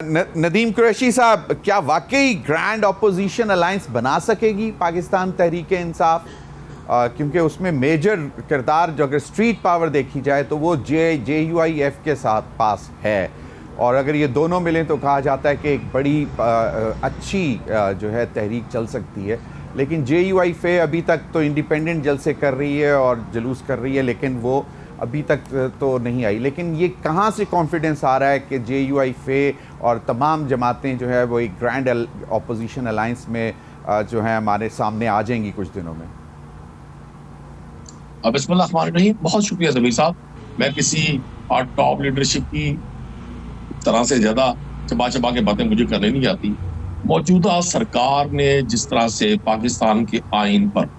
नदीम कुरैशी साहब, क्या वाकई ग्रैंड ऑपोजिशन अलायंस बना सकेगी पाकिस्तान तहरीक इंसाफ? क्योंकि उसमें मेजर किरदार जो अगर स्ट्रीट पावर देखी जाए तो वो JUIF के साथ पास है, और अगर ये दोनों मिलें तो कहा जाता है कि एक बड़ी अच्छी जो है तहरीक चल सकती है। लेकिन JUIF अभी तक तो इंडिपेंडेंट जलसे कर रही है और जुलूस कर रही है, लेकिन वो अभी तक तो नहीं आई। लेकिन ये कहाँ से कॉन्फिडेंस आ रहा है कि JUIF और तमाम जमातें जो है वो एक ग्रैंड ऑपोजिशन अलायंस में जो है हमारे सामने आ जाएंगी कुछ दिनों में? बिस्मिल्लाह, बहुत शुक्रिया ज़मीर साहब। मैं किसी टॉप लीडरशिप की तरह से ज़्यादा चबा चबा के बातें मुझे करने नहीं आती। मौजूदा सरकार ने जिस तरह से पाकिस्तान के आइन पर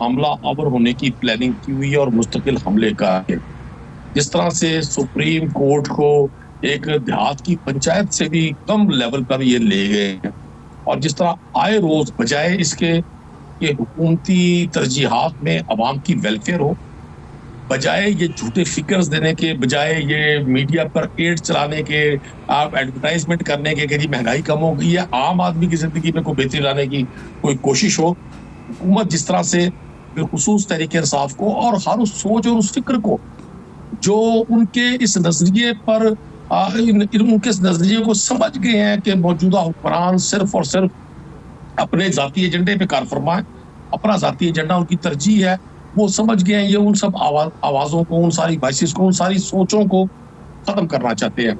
हमला आवर होने की प्लानिंग की हुई है और मुस्तकिल हमले का है, जिस तरह से सुप्रीम कोर्ट को एक देहात की पंचायत से भी कम लेवल पर ये ले गए हैं, और जिस तरह आए रोज बजाय इसके कि हुकूमती तरजीहात में अवाम की वेलफेयर हो, बजाय ये झूठे फिगर्स देने के, बजाय ये मीडिया पर एड चलाने के, आप एडवर्टाइजमेंट करने के कि जी महंगाई कम हो गई है, आम आदमी की जिंदगी में कोई बेहतरी लाने की कोई कोशिश हो, हुकूमत जिस तरह से बिलखुसूस तहरीक इंसाफ को और हर उस सोच और उस फिक्र को जो उनके इस नजरिए पर उनके इस नजरिए को समझ गए हैं कि मौजूदा हुक्मरान सिर्फ और सिर्फ अपने जाती एजेंडे पे कार फरमाएं, अपना जाती एजेंडा उनकी तरजीह है, वो समझ गए हैं। ये उन सब आवाजों को, उन सारी वॉइसेस को, उन सारी सोचों को खत्म करना चाहते हैं।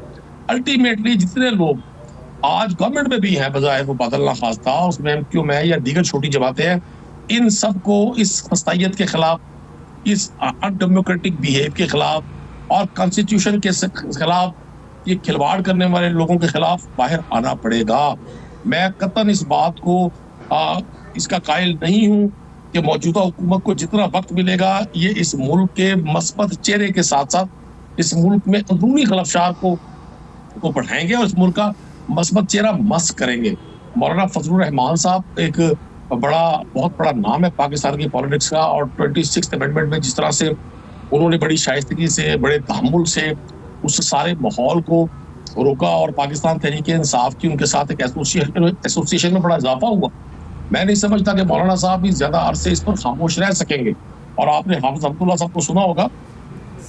अल्टीमेटली जितने लोग आज गवर्नमेंट में भी हैं, बजाय वो बादल ना खास्ता उसमें MQ में या दीगर छोटी जमातें हैं, इन सब को इस खस्तायत के खिलाफ, इस अनडेमोक्रेटिक बिहेव के खिलाफ और कॉन्स्टिट्यूशन के खिलाफ, ये खिलवाड़ करने वाले लोगों के खिलाफ बाहर आना पड़ेगा। मैं कतन इस बात को इसका कायल नहीं हूं कि मौजूदा हुकूमत को जितना वक्त मिलेगा ये इस मुल्क के मस्बत चेहरे के साथ साथ इस मुल्क में अंदरूनी खलफशार को बढ़ाएंगे और इस मुल्क का मस्बत चेहरा मस्क करेंगे। मौलाना फजलुर रहमान साहब एक बहुत बड़ा नाम है पाकिस्तान की पॉलिटिक्स का, और 26th अमेंडमेंट में जिस तरह से उन्होंने बड़ी शाइस्तगी से, बड़े तहम्मुल से उस सारे माहौल को रोका और पाकिस्तान तहरीक इंसाफ की उनके साथ एक एसोसिएशन में बड़ा इजाफा हुआ। मैं नहीं समझता कि मौलाना साहब भी ज्यादा अरसे इस पर खामोश रह सकेंगे। और आपने हाफिज अब्दुल्ला साहब को सुना होगा,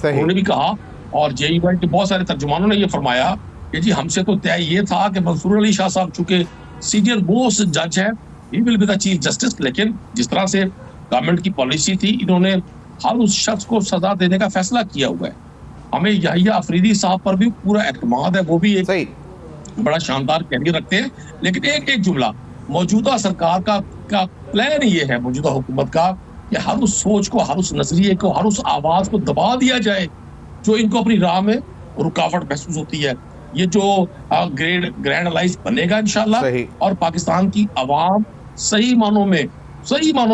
उन्होंने भी कहा, और JUIF के बहुत सारे तर्जुमानों ने यह फरमाया कि जी हमसे तो तय ये था कि मंसूर अली शाह साहब चूंकि सीनियर मोस्ट जज है, he will be the chief justice. लेकिन जिस तरह से गवर्नमेंट की पॉलिसी थी, इन्होंने हर उस शख्स को सजा देने का फैसला किया हुआ है। हमें याहिया अफरीदी साहब पर भी पूरा एतमाद है, वो भी एक बड़ा शानदार कैरियर रखते हैं। लेकिन एक जुमला, मौजूदा सरकार का प्लान ये है, मौजूदा हुकूमत का, कि हर उस सोच को, हर उस नजरिए को, हर उस आवाज को दबा दिया जाए जो इनको अपनी राह में रुकावट महसूस होती है। ये जो ग्रैंड अलायंस बनेगा इंशाल्लाह, और पाकिस्तान की आवाम सही मानों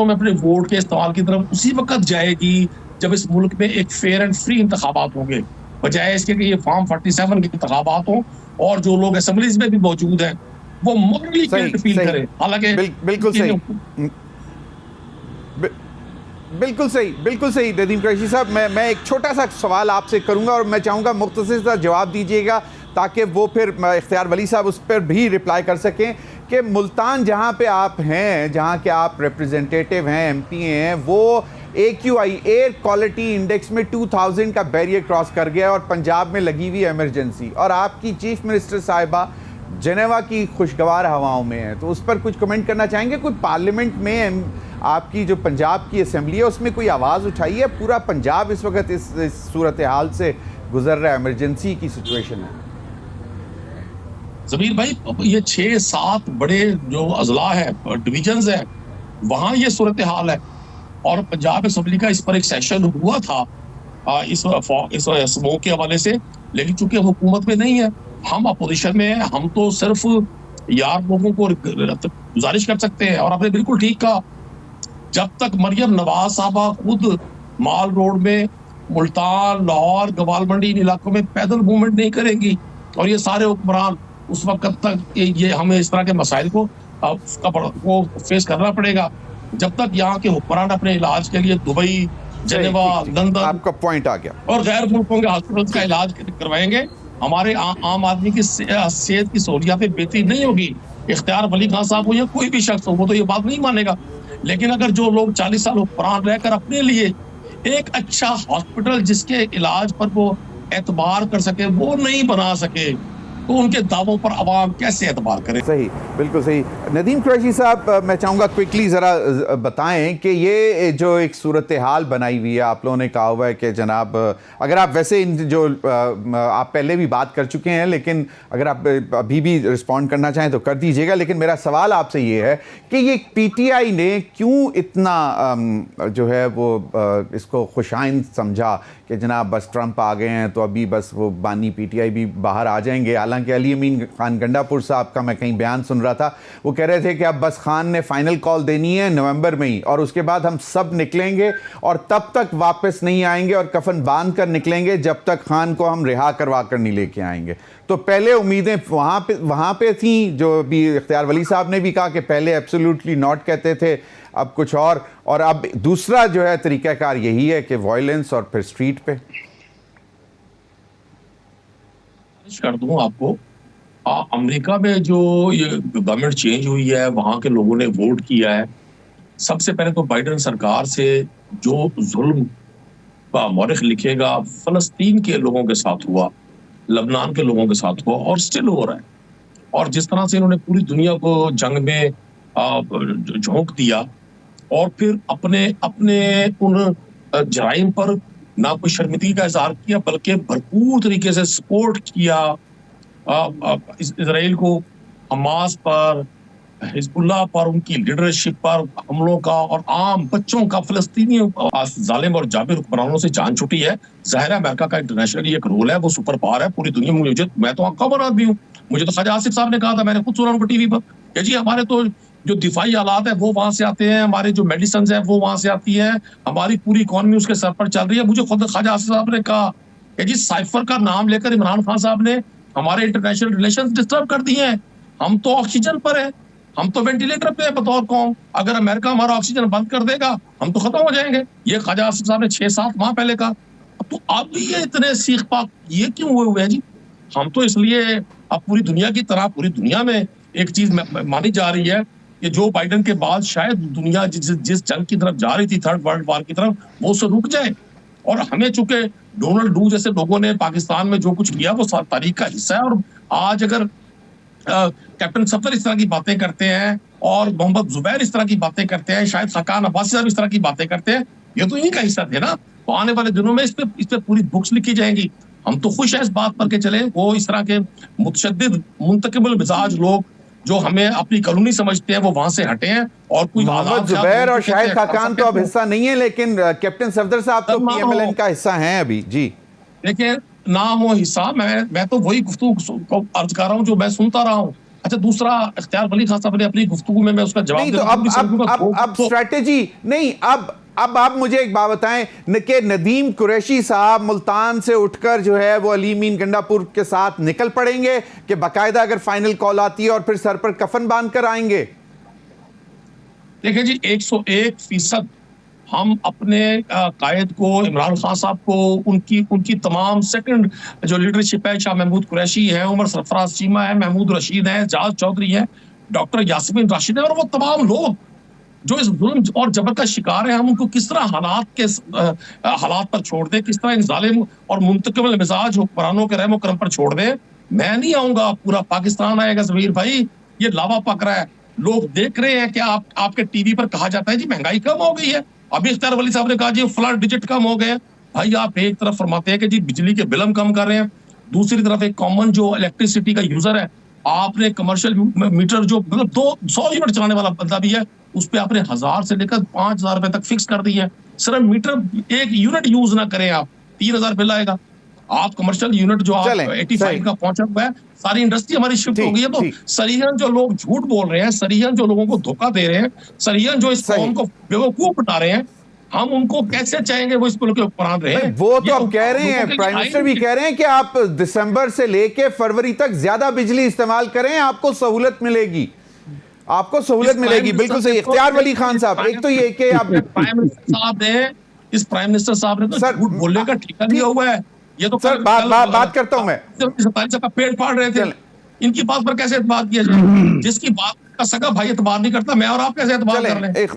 में अपने वोट के इस्तेमाल की तरफ उसी वक्त जाएगी जब इस मुल्क में एक फेयर एंड फ्री इंतखाबात होंगे, बजाय इसके कि ये फॉर्म 47 के इंतखाबात हों और जो लोग असेंबलीज में भी मौजूद हैं वो मॉरली गिल्ट फील करें। हालांकि बिल्कुल सही नदीम कुरैशी साहब, मैं एक छोटा सा सवाल आपसे करूंगा और मैं चाहूंगा मुख्तसर सा जवाब दीजिएगा ताकि वो फिर इख्तियार वली साहब उस पर भी रिप्लाई कर सकें कि मुल्तान जहां पे आप हैं, जहां के आप रिप्रेजेंटेटिव हैं, MP हैं, वो AQI एयर क्वालिटी इंडेक्स में 2000 का बैरियर क्रॉस कर गया और पंजाब में लगी हुई इमरजेंसी, और आपकी चीफ मिनिस्टर साहिबा जेनेवा की खुशगवार हवाओं में है, तो उस पर कुछ कमेंट करना चाहेंगे? कुछ पार्लियामेंट में आपकी जो पंजाब की असेंबली है उसमें कोई आवाज़ उठाई है? पूरा पंजाब इस वक्त इस सूरत हाल से गुजर रहा है, इमरजेंसी की सिचुएशन है। जमीर भाई, ये 6-7 बड़े जो अजला है, डिवीजन्स है, वहाँ ये सूरत हाल है। और पंजाब असेंबली का इस पर एक सेशन हुआ था इस स्मोक के हवाले से, लेकिन चूंकि हुकूमत में नहीं है, हम अपोजिशन में हैं, हम तो सिर्फ यार लोगों को गुजारिश कर सकते हैं। और आपने बिल्कुल ठीक कहा, जब तक मरियम नवाज साहबा खुद माल रोड में, मुल्तान, लाहौर, गवाल मंडी इन इलाकों में पैदल मूवमेंट नहीं करेंगी और ये सारे हुक्मरान, उस वक्त तक ये हमें इस तरह के मसाइल को फेस करना पड़ेगा। जब तक यहाँ के हुक्मरान अपने इलाज के लिए दुबई, जेनेवा, लंदन, आपका पॉइंट आ गया, और गैर मुल्कों के हॉस्पिटल का इलाज करवाएंगे, हमारे आम आदमी की सेहत की सहूलियातें बेहतरी नहीं होगी। इख्तियार वली खान साहब हो या कोई भी शख्स हो, वो तो ये बात नहीं मानेगा। लेकिन अगर जो लोग 40 साल उपरांत रहकर अपने लिए एक अच्छा हॉस्पिटल जिसके इलाज पर वो एतबार कर सके वो नहीं बना सके, तो उनके दावों पर अवाम कैसे एतबार करे? सही, बिल्कुल सही। नदीम कुरैशी साहब, मैं चाहूँगा क्विकली ज़रा बताएं कि ये जो एक सूरत हाल बनाई हुई है, आप लोगों ने कहा हुआ है कि जनाब, अगर आप वैसे इन जो आप पहले भी बात कर चुके हैं, लेकिन अगर आप अभी भी रिस्पॉन्ड करना चाहें तो कर दीजिएगा। लेकिन मेरा सवाल आपसे ये है कि ये PTI ने क्यों इतना जो है वो इसको खुशाइंद समझा कि जनाब बस ट्रंप आ गए हैं तो अभी बस वो बानी PTI भी बाहर आ जाएंगे। हालांकि अली अमीन खान गंडापुर साहब का मैं कहीं बयान सुन रहा था, वो कह रहे थे कि अब बस खान ने फाइनल कॉल देनी है नवंबर में ही, और उसके बाद हम सब निकलेंगे और तब तक वापस नहीं आएंगे और कफन बांध कर निकलेंगे जब तक खान को हम रिहा करवा कर नहीं लेके आएंगे। तो पहले उम्मीदें वहाँ पे थी, जो अभी इख्तियार वली साहब ने भी कहा कि पहले एब्सोल्युटली नॉट कहते थे, अब कुछ और अब दूसरा जो है तरीकाकार यही है कि वायलेंस और फिर स्ट्रीट पे। कर दूं आपको, अमेरिका में जो ये गवर्नमेंट चेंज हुई है, वहां के लोगों ने वोट किया है। सबसे पहले तो बाइडेन सरकार से जो जुल्म का मौरिख लिखेगा फलस्तीन के लोगों के साथ हुआ, लबनान के लोगों के साथ हुआ और स्टिल हो रहा है। और जिस तरह से इन्होंने पूरी दुनिया को जंग में झोंक दिया और फिर अपने अपने उन जराइम पर ना कोई शर्मिंदगी का इजहार किया, बल्कि भरपूर तरीके से सपोर्ट किया इजराइल को, हमास पर, हिजबुल्लाह पर, उनकी लीडरशिप पर हमलों का और आम बच्चों का, फिलिस्तीनियों जालिम और जाबिर हुक्मरानों से जान छुटी है। ज़ाहिर है अमेरिका का इंटरनेशनली एक रोल है, वो सुपर पावर है पूरी दुनिया में। मैं तो खबर आदमी हूँ, मुझे तो ख्वाजा आसिफ साहब ने कहा था, मैंने खुद सुना उनको टीवी पर कि जी हमारे तो जो दिफाई आलात है वो वहां से आते हैं, हमारे जो मेडिसिन है वो वहां से आती है, हमारी पूरी इकोनॉमी उसके सर पर चल रही है। मुझे खुद ख्वाजा आसिफ साहब ने कहा कि जी साइफर का नाम लेकर इमरान खान साहब ने हमारे इंटरनेशनल रिलेशंस डिस्टर्ब कर दिए हैं। हम तो ऑक्सीजन पर है, हम तो वेंटिलेटर पे है बतौर कौम। अगर अमेरिका हमारा ऑक्सीजन बंद कर देगा हम तो खत्म हो जाएंगे। ये ख्वाजा आसिफ साहब ने 6-7 माह पहले कहा। तो अब ये इतने सीख पाक ये क्यों हुए हैं जी? हम तो इसलिए अब पूरी दुनिया की तरह पूरी दुनिया में एक चीज मानी जा रही है कि जो बाइडेन के बाद शायद दुनिया जिस जंग की तरफ जा रही थी, थर्ड वर्ल्ड वॉर की तरफ, वो उससे रुक जाए। और हमें चूंकि डोनाल्ड डू जैसे लोगों ने पाकिस्तान में जो कुछ किया वो तारीख का हिस्सा है। और आज अगर कैप्टन सफदर इस तरह की बातें करते हैं और मोहम्मद जुबैर इस तरह की बातें करते हैं, शायद हकान अब्बासी साहब इस तरह की बातें करते हैं, ये तो इन्हीं का हिस्सा थे ना। तो आने वाले दिनों में इस पे पूरी बुक्स लिखी जाएंगी। हम तो खुश है इस बात पर के चले वो इस तरह के मुतशद्दिद मुंतकिबुल मिजाज लोग जो हमें अपनी कॉलोनी समझते हैं वो वहां से हटे हैं। और कोई मोहम्मद जुबैर और शाहिद खाकान तो अब हिस्सा नहीं है, लेकिन कैप्टन सफदर साहब तो PMLN का हिस्सा हैं अभी जी। देखिए ना हो हिस्सा, मैं तो वही गुफ्तगू अर्ज कर रहा हूँ जो मैं सुनता रहा हूँ। अच्छा, दूसरा इख्तियार वली खान साहब ने अपनी गुफ्तगू में मैं उसका जवाब नहीं, तो अब स्ट्रेटेजी नहीं, अब आप मुझे एक बात बताएं कि नदीम कुरैशी साहब मुल्तान से उठकर जो है वो अली अमीन गंडापुर के साथ निकल पड़ेंगे कि बाकायदा अगर फाइनल कॉल आती है और फिर सर पर कफन बांध कर आएंगे? देखिए जी, 101% हम अपने कायद को, इमरान खान साहब को, उनकी तमाम सेकंड जो लीडरशिप है, शाह महमूद कुरैशी है, उमर सरफराज चीमा है, महमूद रशीद है, जाज चौधरी है, डॉक्टर यास्मीन राशिद है, और वो तमाम लोग जो इस जुल्म और जबर का शिकार है, हम उनको किस तरह हालात पर छोड़ दें, किस तरह इन जालिम और मुंतकिल मिजाज हुक्मरानों के रहमो करम पर छोड़ दें। मैं नहीं आऊंगा, पूरा पाकिस्तान आएगा ज़मीर भाई। ये लावा पक रहा है, लोग देख रहे हैं कि आपके टीवी पर कहा जाता है जी महंगाई कम हो गई है। अभी इख्तियार वली साहब ने कहा जी फ्लड डिजिट कम हो गए। भाई आप एक तरफ फरमाते हैं कि जी बिजली के बिल हम कम कर रहे हैं, दूसरी तरफ एक कॉमन जो इलेक्ट्रिसिटी का यूजर है, आपने कमर्शियल मीटर जो मतलब 200 यूनिट चलाने वाला बंदा भी है, उस पे आपने 1000 से लेकर 5000 रुपए तक फिक्स कर दी है। सिर्फ मीटर एक यूनिट यूज ना करें आप 3000 बिल आएगा। आप कमर्शियल यूनिट जो आप 85 का पहुंचा हुआ है, सारी इंडस्ट्री हमारी शिफ्ट हो गई है। तो सरीहन जो लोग झूठ बोल रहे हैं, सरीहन जो लोगों को धोखा दे रहे हैं, सरीहन जो इस कौम को बेवकूफ बना रहे हैं, हम उनको कैसे चाहेंगे वो इस मुल्क के उपरांत रहे? वो तो आप कह रहे हैं, प्राइम मिनिस्टर भी कह रहे हैं कि आप दिसंबर से लेके फरवरी तक ज्यादा बिजली इस्तेमाल करें, आपको सहूलत मिलेगी, आपको सहूलत मिलेगी। बिल्कुल सही इख्तियार वली खान साहब, एक तो ये कि आप प्राइम मिनिस्टर साहब ने तो झूठ बोलने का ठेका लिया हुआ है। ये तो सर बात करता हूं मैं। 47 का पेट फाड़ रहे थे, चलें। इनकी बात पर कैसे एतबार किया जाए? जिसकी बात का सगा भाई एतबार नहीं करता, मैं और आप कैसे एतबार कर रहे हैं? चलें, एक